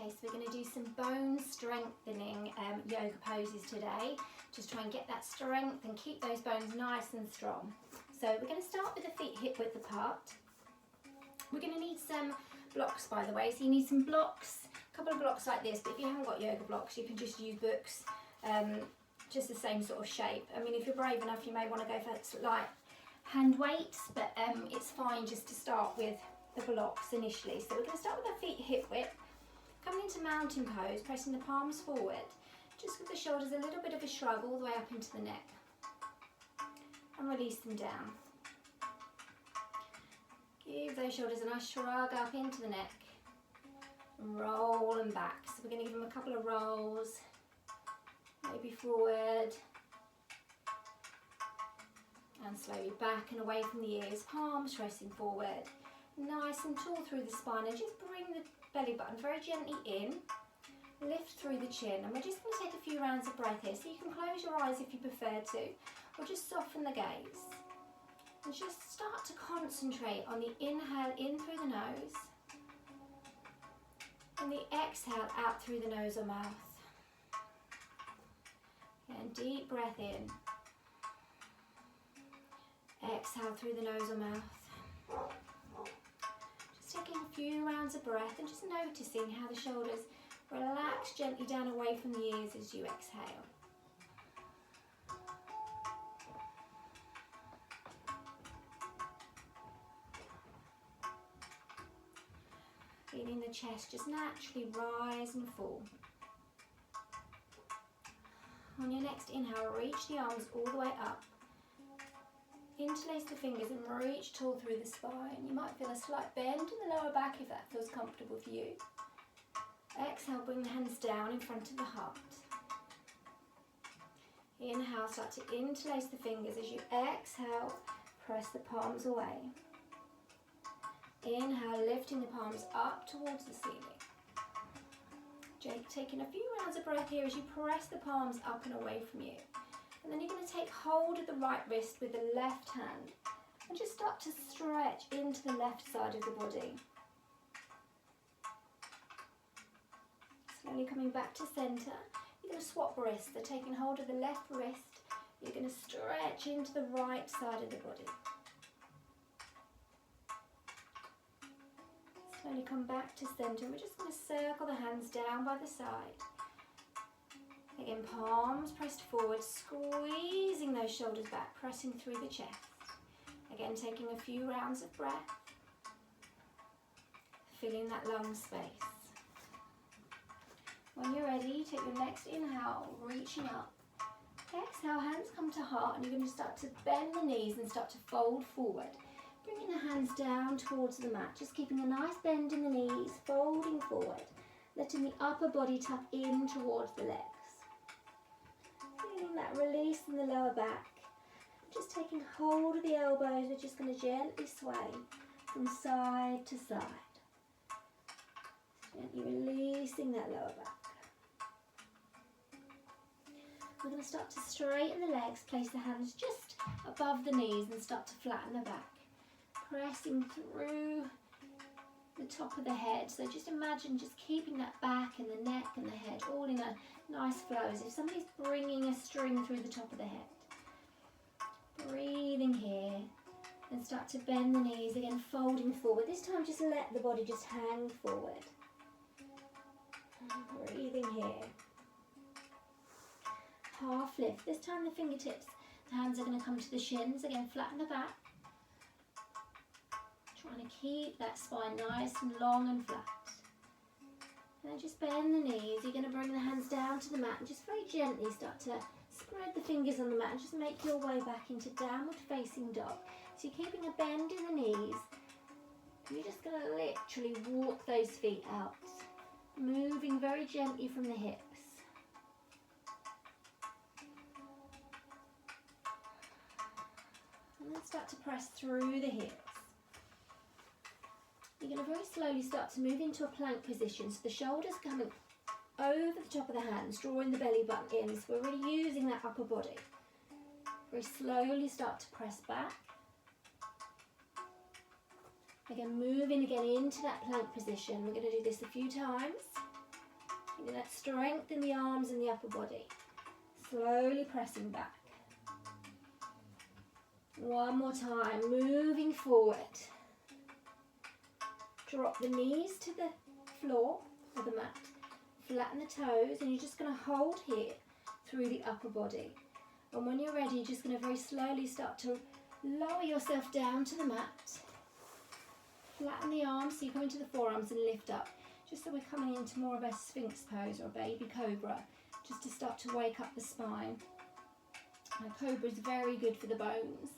Okay, so we're going to do some bone strengthening yoga poses today. Just try and get that strength and keep those bones nice and strong. So we're going to start with the feet hip width apart. We're going to need some blocks, by the way. So you need some blocks, a couple of blocks like this, but if you haven't got yoga blocks, you can just use books, just the same sort of shape. I mean, if you're brave enough, you may want to go for like hand weights, but it's fine just to start with the blocks initially. So we're going to start with our feet hip width. Coming into mountain pose, pressing the palms forward, just with the shoulders a little bit of a shrug all the way up into the neck. And release them down. Give those shoulders a nice shrug up into the neck. And roll them back. So we're going to give them a couple of rolls. Maybe forward. And slowly back and away from the ears. Palms tracing forward. Nice and tall through the spine. And just bring the belly button very gently in, lift through the chin, and we're just going to take a few rounds of breath here, so you can close your eyes if you prefer to, or just soften the gaze. And just start to concentrate on the inhale in through the nose, and the exhale out through the nose or mouth. And deep breath in. Exhale through the nose or mouth. Taking a few rounds of breath and just noticing how the shoulders relax gently down away from the ears as you exhale. Feeling the chest just naturally rise and fall. On your next inhale, reach the arms all the way up. Interlace the fingers and reach tall through the spine. You might feel a slight bend in the lower back if that feels comfortable for you. Exhale, bring the hands down in front of the heart. Inhale, start to interlace the fingers. As you exhale, press the palms away. Inhale, lifting the palms up towards the ceiling. Jake, taking a few rounds of breath here as you press the palms up and away from you. And then you're going to take hold of the right wrist with the left hand and just start to stretch into the left side of the body. Slowly coming back to centre. You're going to swap wrists. So taking hold of the left wrist, you're going to stretch into the right side of the body. Slowly come back to centre. We're just going to circle the hands down by the side. Again, palms pressed forward, squeezing those shoulders back, pressing through the chest. Again, taking a few rounds of breath, filling that lung space. When you're ready, take your next inhale, reaching up. Exhale, hands come to heart, and you're going to start to bend the knees and start to fold forward. Bringing the hands down towards the mat, just keeping a nice bend in the knees, folding forward, letting the upper body tuck in towards the legs. Feeling that release in the lower back. Just taking hold of the elbows, we're just going to gently sway from side to side. Gently releasing that lower back. We're going to start to straighten the legs, place the hands just above the knees and start to flatten the back. Pressing through the top of the head. So just imagine just keeping that back and the neck and the head all in a nice flow, as if somebody's bringing a string through the top of the head. Breathing here and start to bend the knees, again folding forward. This time just let the body just hang forward. Breathing here. Half lift. This time the fingertips, the hands are going to come to the shins. Again, flatten the back. Trying to keep that spine nice and long and flat. And then just bend the knees. You're going to bring the hands down to the mat and just very gently start to spread the fingers on the mat and just make your way back into downward facing dog. So you're keeping a bend in the knees. And you're just going to literally walk those feet out. Moving very gently from the hips. And then start to press through the hips. You're going to very slowly start to move into a plank position. So the shoulders coming over the top of the hands, drawing the belly button in. So we're really using that upper body. Very slowly start to press back. Again, moving again into that plank position. We're going to do this a few times. Getting that strength in the arms and the upper body. Slowly pressing back. One more time, moving forward. Drop the knees to the floor or the mat. Flatten the toes, and you're just going to hold here through the upper body. And when you're ready, you're just going to very slowly start to lower yourself down to the mat. Flatten the arms so you come into the forearms and lift up. Just so we're coming into more of a Sphinx pose or a baby cobra, just to start to wake up the spine. And cobra is very good for the bones.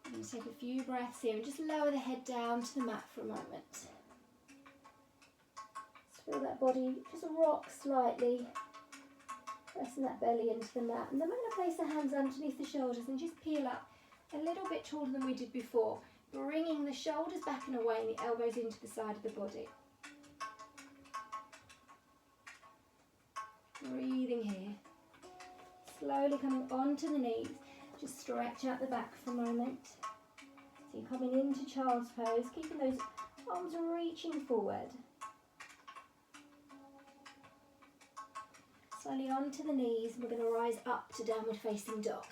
I'm going to take a few breaths here and just lower the head down to the mat for a moment. Just feel that body just rock slightly, pressing that belly into the mat. And then we're going to place the hands underneath the shoulders and just peel up a little bit taller than we did before, bringing the shoulders back and away and the elbows into the side of the body. Breathing here. Slowly coming onto the knees. Just stretch out the back for a moment. So you're coming into child's pose, keeping those arms reaching forward. Slowly onto the knees, and we're going to rise up to downward facing dog.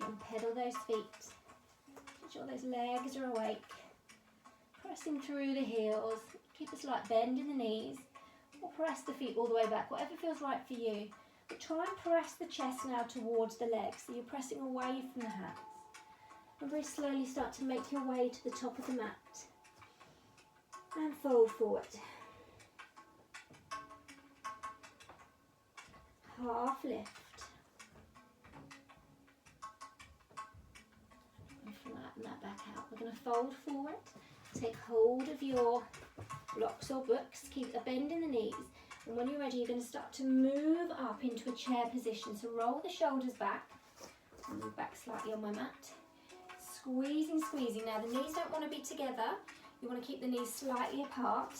And pedal those feet. Make sure those legs are awake. Pressing through the heels. Keep a slight bend in the knees. Or press the feet all the way back, whatever feels right for you. But try and press the chest now towards the legs, so you're pressing away from the hands. And very slowly start to make your way to the top of the mat. And fold forward. Half lift. And flatten that back out. We're going to fold forward. Take hold of your blocks or books. Keep a bend in the knees. And when you're ready, you're going to start to move up into a chair position. So roll the shoulders back. Move back slightly on my mat. Squeezing, squeezing. Now the knees don't want to be together. You want to keep the knees slightly apart.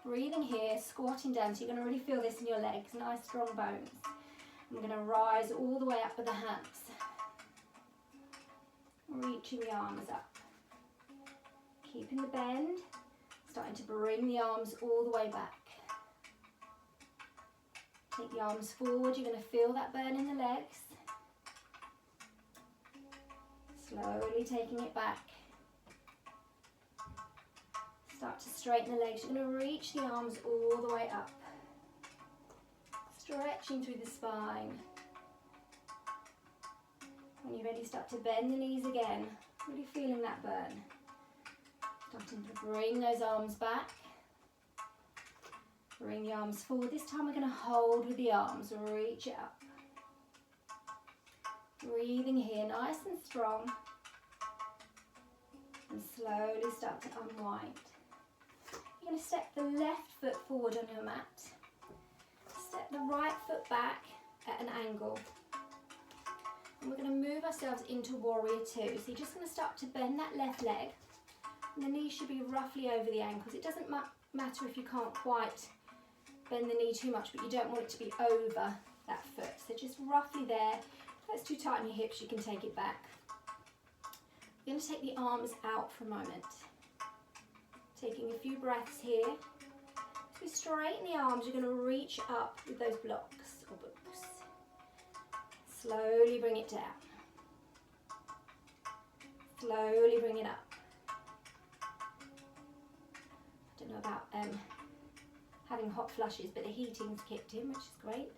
Breathing here, squatting down. So you're going to really feel this in your legs. Nice strong bones. I'm going to rise all the way up with the hands. Reaching the arms up. Keeping the bend. Starting to bring the arms all the way back. Take the arms forward. You're going to feel that burn in the legs. Slowly taking it back. Start to straighten the legs. You're going to reach the arms all the way up. Stretching through the spine. When you're ready, start to bend the knees again. Really feeling that burn. Starting to bring those arms back. Bring the arms forward. This time we're going to hold with the arms. Reach it up. Breathing here, nice and strong. And slowly start to unwind. You're going to step the left foot forward on your mat. Step the right foot back at an angle. And we're going to move ourselves into warrior two. So you're just going to start to bend that left leg. And the knees should be roughly over the ankles. It doesn't matter if you can't quite bend the knee too much, but you don't want it to be over that foot. So just roughly there. If it's too tight on your hips, you can take it back. We're going to take the arms out for a moment. Taking a few breaths here. As we straighten the arms, you're going to reach up with those blocks or books. Slowly bring it down. Slowly bring it up. I don't know about having hot flushes, but the heating's kicked in, which is great.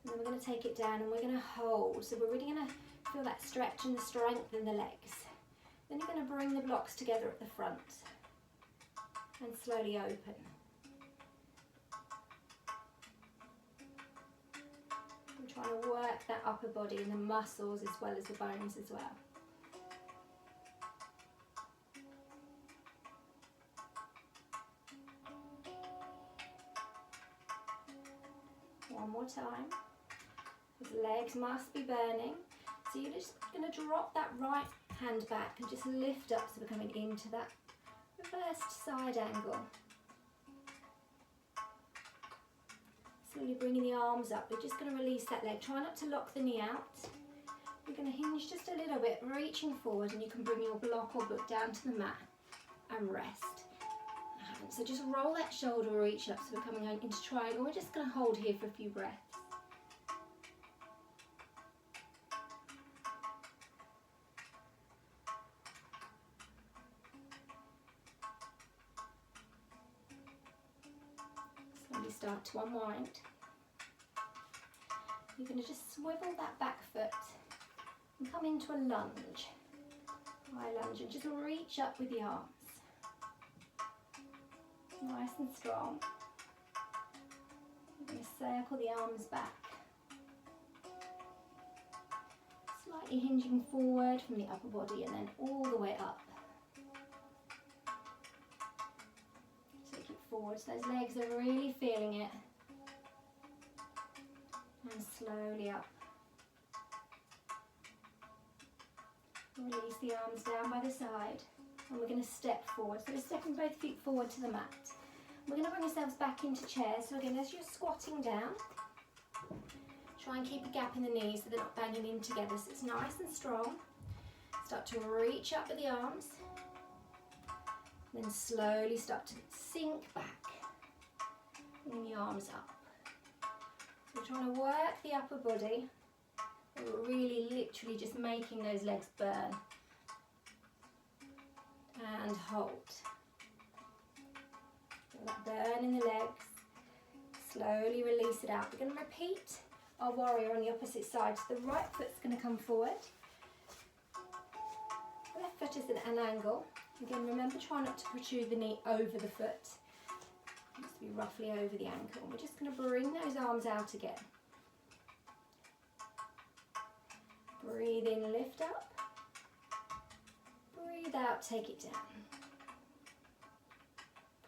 And then we're going to take it down and we're going to hold. So we're really going to feel that stretch and the strength in the legs. Then you're going to bring the blocks together at the front and slowly open. I'm trying to work that upper body and the muscles as well as the bones as well. One more time. His legs must be burning. So you're just going to drop that right hand back and just lift up, so we're coming into that reversed side angle. Slowly bringing the arms up. We're just going to release that leg. Try not to lock the knee out. We're going to hinge just a little bit, reaching forward, and you can bring your block or book down to the mat and rest. So just roll that shoulder reach up, so we're coming into triangle. We're just going to hold here for a few breaths. Slowly start to unwind. You're going to just swivel that back foot and come into a lunge. High lunge, and just reach up with the arms. Nice and strong. You're going to circle the arms back. Slightly hinging forward from the upper body and then all the way up. Take it forward. So those legs are really feeling it. And slowly up. Release the arms down by the side, and we're going to step forward. So we're stepping both feet forward to the mat. We're going to bring ourselves back into chair. So again, as you're squatting down, try and keep a gap in the knees so they're not banging in together. So it's nice and strong. Start to reach up with the arms, then slowly start to sink back, bring the arms up. So we're trying to work the upper body. We're really literally just making those legs burn. And hold. Feel that burn in the legs. Slowly release it out. We're going to repeat our warrior on the opposite side. So the right foot's going to come forward. Left foot is at an angle. Again, remember, try not to protrude the knee over the foot. It needs to be roughly over the ankle. We're just going to bring those arms out again. Breathe in, lift up. Breathe out, take it down.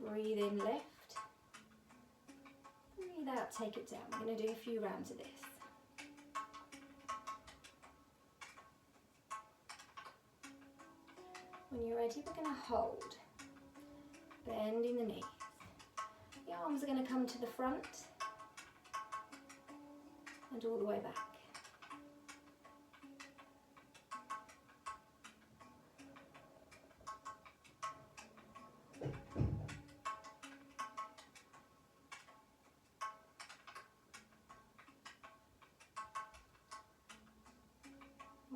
Breathe in, lift. Breathe out, take it down. We're going to do a few rounds of this. When you're ready, we're going to hold. Bending the knees. The arms are going to come to the front and all the way back.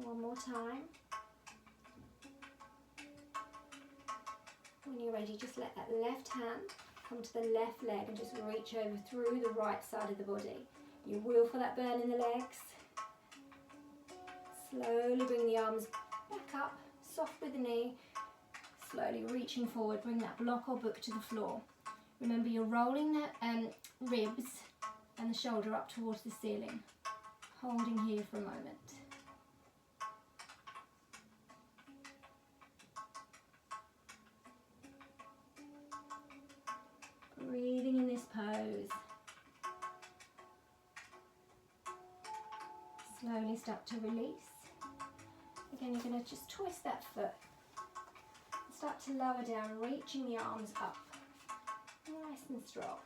One more time. When you're ready, just let that left hand come to the left leg and just reach over through the right side of the body. You will feel that burn in the legs. Slowly bring the arms back up, soft with the knee. Slowly reaching forward, bring that block or book to the floor. Remember, you're rolling the ribs and the shoulder up towards the ceiling. Holding here for a moment. Breathing in this pose. Slowly start to release. Again, you're going to just twist that foot. Start to lower down, reaching the arms up. Nice and strong.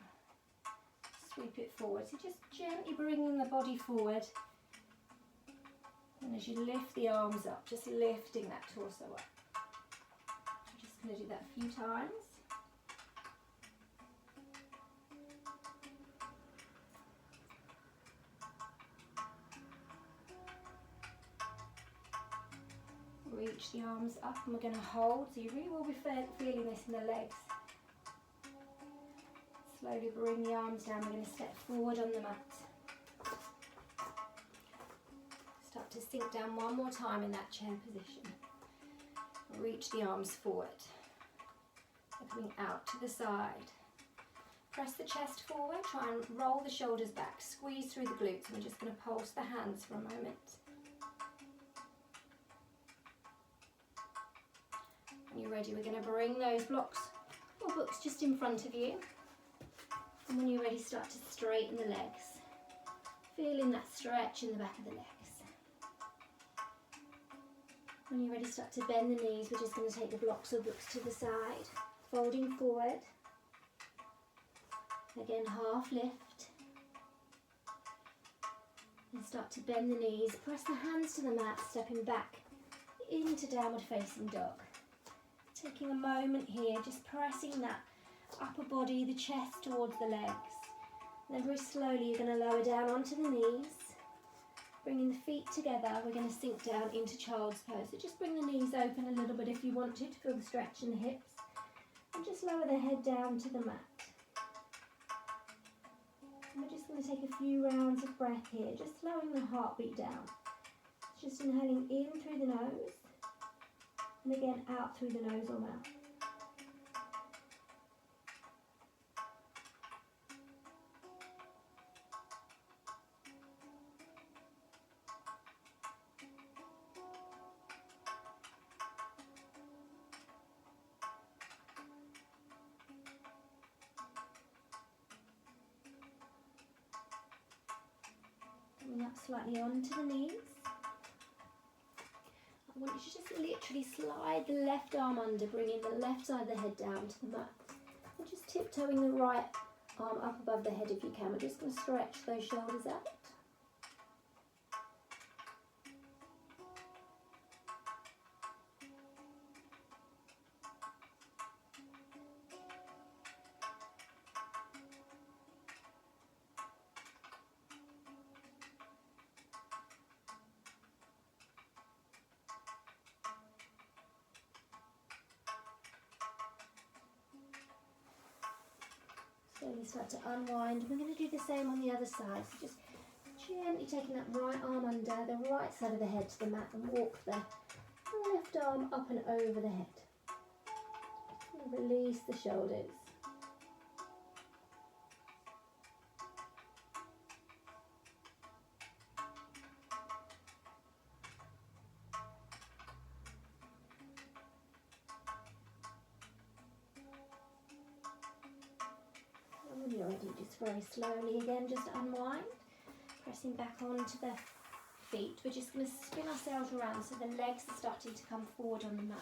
Sweep it forward. So just gently bringing the body forward. And as you lift the arms up, just lifting that torso up. I'm just going to do that a few times. Reach the arms up, and we're going to hold. So you really will be feeling this in the legs. Slowly bring the arms down. We're going to step forward on the mat. Start to sink down one more time in that chair position. Reach the arms forward. They're coming out to the side. Press the chest forward. Try and roll the shoulders back. Squeeze through the glutes. And we're just going to pulse the hands for a moment. When you're ready, we're going to bring those blocks or books just in front of you. And when you're ready, start to straighten the legs. Feeling that stretch in the back of the legs. When you're ready, start to bend the knees. We're just going to take the blocks or books to the side. Folding forward. Again, half lift. And start to bend the knees. Press the hands to the mat, stepping back into downward facing dog. Taking a moment here, just pressing that upper body, the chest towards the legs. And then very slowly you're going to lower down onto the knees. Bringing the feet together, we're going to sink down into child's pose. So just bring the knees open a little bit if you want to feel the stretch in the hips. And just lower the head down to the mat. And we're just going to take a few rounds of breath here, just slowing the heartbeat down. Just inhaling in through the nose, and again out through the nose or mouth. Coming up slightly onto the knees. I want you to just literally slide the left arm under, bringing the left side of the head down to the mat. And just tiptoeing the right arm up above the head if you can. We're just going to stretch those shoulders out. Slowly start to unwind. We're going to do the same on the other side. So just gently taking that right arm under the right side of the head to the mat and walk the left arm up and over the head. And release the shoulders. When you're ready, just very slowly again, just unwind, pressing back onto the feet. We're just going to spin ourselves around so the legs are starting to come forward on the mat.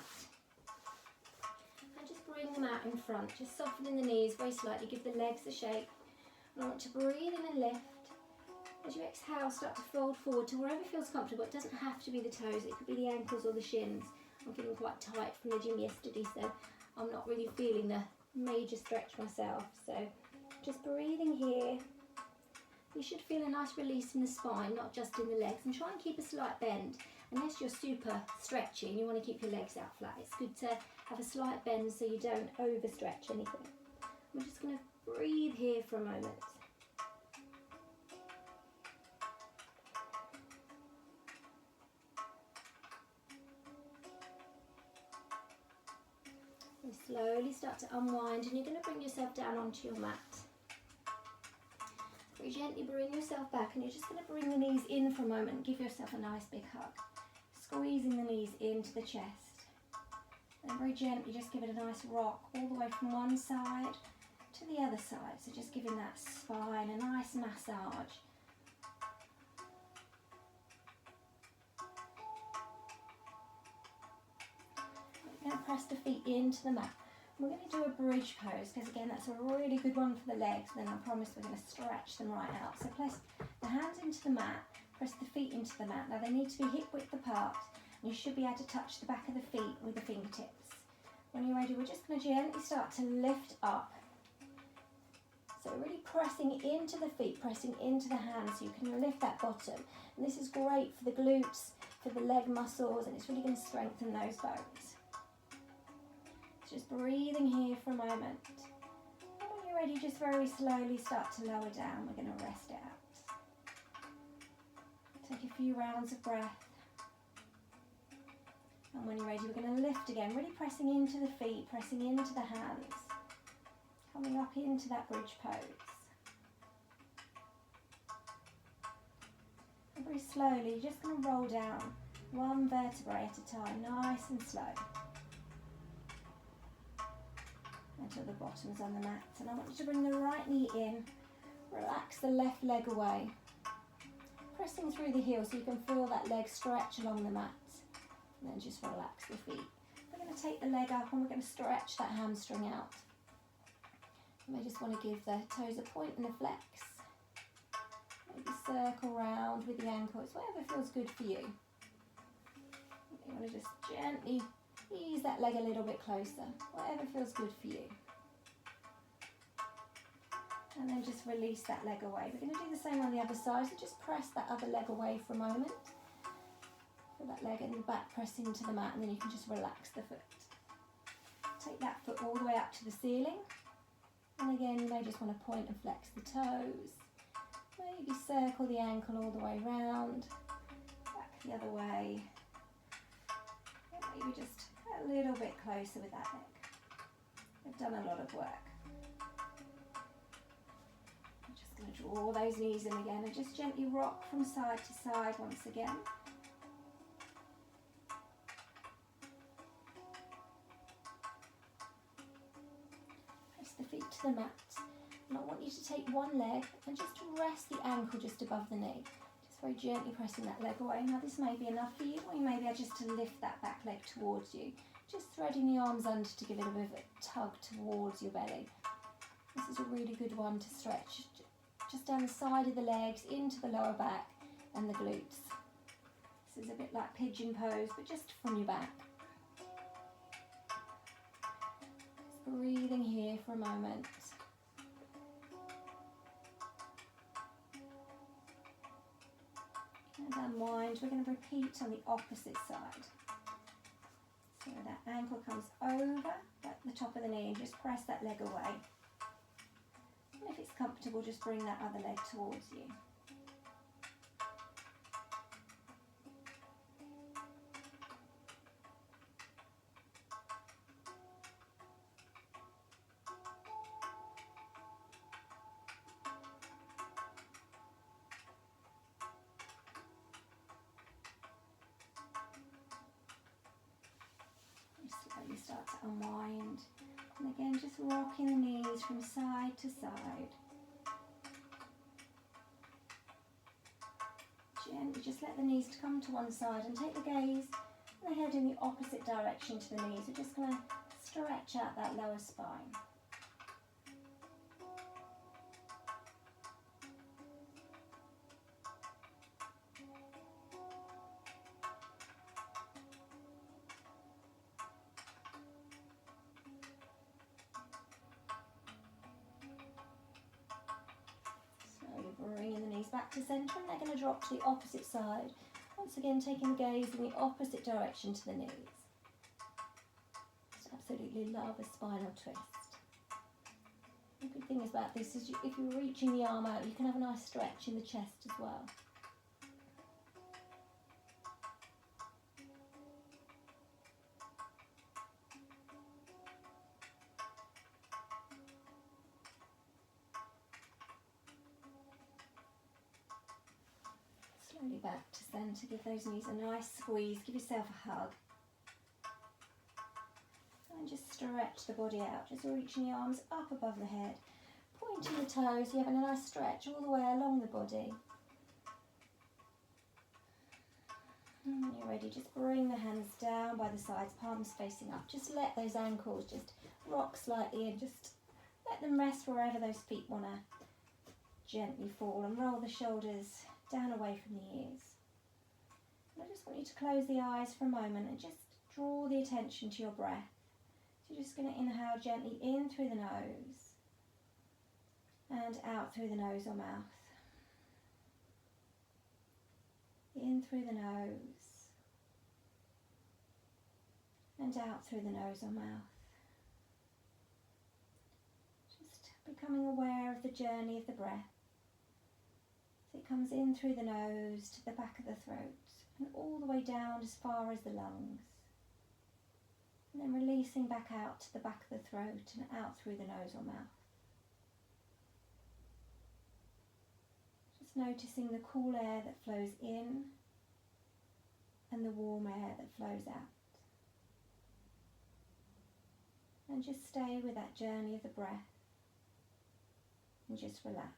And just bring them out in front, just softening the knees very slightly, give the legs a shake. And I want to breathe in and lift. As you exhale, start to fold forward to wherever feels comfortable. It doesn't have to be the toes, it could be the ankles or the shins. I'm feeling quite tight from the gym yesterday, so I'm not really feeling the major stretch myself. So just breathing here. You should feel a nice release in the spine, not just in the legs, and try and keep a slight bend. Unless you're super stretchy and you want to keep your legs out flat, it's good to have a slight bend so you don't overstretch anything. I'm just going to breathe here for a moment. And slowly start to unwind, and you're going to bring yourself down onto your mat. Very gently bring yourself back, and you're just going to bring the knees in for a moment and give yourself a nice big hug. Squeezing the knees into the chest. Then very gently just give it a nice rock all the way from one side to the other side. So just giving that spine a nice massage. We're going to press the feet into the mat. We're going to do a bridge pose because again that's a really good one for the legs, and then I promise we're going to stretch them right out. So place the hands into the mat, press the feet into the mat. Now they need to be hip width apart, and you should be able to touch the back of the feet with the fingertips. When you're ready, we're just going to gently start to lift up. So really pressing into the feet, pressing into the hands so you can lift that bottom. And this is great for the glutes, for the leg muscles, and it's really going to strengthen those bones. Just breathing here for a moment. And when you're ready, just very slowly start to lower down. We're going to rest it out. Take a few rounds of breath. And when you're ready, we're going to lift again, really pressing into the feet, pressing into the hands. Coming up into that bridge pose. And very slowly, you're just going to roll down one vertebrae at a time, nice and slow. Until the bottom's on the mat. And I want you to bring the right knee in, relax the left leg away, pressing through the heel so you can feel that leg stretch along the mat, and then just relax the feet. We're going to take the leg up and we're going to stretch that hamstring out. You may just want to give the toes a point and a flex, maybe circle round with the ankles, whatever feels good for you. You want to just gently ease that leg a little bit closer, whatever feels good for you. And then just release that leg away. We're going to do the same on the other side, so just press that other leg away for a moment. Put that leg in the back, press into the mat, and then you can just relax the foot. Take that foot all the way up to the ceiling. And again, you may just want to point and flex the toes. Maybe circle the ankle all the way round. Back the other way. And maybe just a little bit closer with that leg. We've done a lot of work. I'm just going to draw those knees in again and just gently rock from side to side once again. Press the feet to the mat. And I want you to take one leg and just rest the ankle just above the knee. Just very gently pressing that leg away. Now this may be enough for you, or you may be able just to lift that back leg towards you. Just threading the arms under to give it a bit of a tug towards your belly. This is a really good one to stretch just down the side of the legs, into the lower back and the glutes. This is a bit like pigeon pose, but just from your back. Just breathing here for a moment. And unwind. We're going to repeat on the opposite side. So that ankle comes over at the top of the knee and just press that leg away. And if it's comfortable, just bring that other leg towards you. Slowly start to unwind, and again just rocking the knees from side to side. Gently just let the knees come to one side and take the gaze and the head in the opposite direction to the knees. We're just going to stretch out that lower spine. Bringing the knees back to centre, and they're going to drop to the opposite side. Once again, taking the gaze in the opposite direction to the knees. Just absolutely love a spinal twist. The good thing about this is if you're reaching the arm out, you can have a nice stretch in the chest as well. Slowly back to centre, give those knees a nice squeeze, give yourself a hug. And just stretch the body out, just reaching the arms up above the head, pointing the toes, you're having a nice stretch all the way along the body. And when you're ready, just bring the hands down by the sides, palms facing up. Just let those ankles just rock slightly and just let them rest wherever those feet want to gently fall, and roll the shoulders down away from the ears. And I just want you to close the eyes for a moment and just draw the attention to your breath. So you're just going to inhale gently in through the nose and out through the nose or mouth. In through the nose and out through the nose or mouth. Just becoming aware of the journey of the breath. So it comes in through the nose to the back of the throat and all the way down as far as the lungs. And then releasing back out to the back of the throat and out through the nose or mouth. Just noticing the cool air that flows in and the warm air that flows out. And just stay with that journey of the breath and just relax.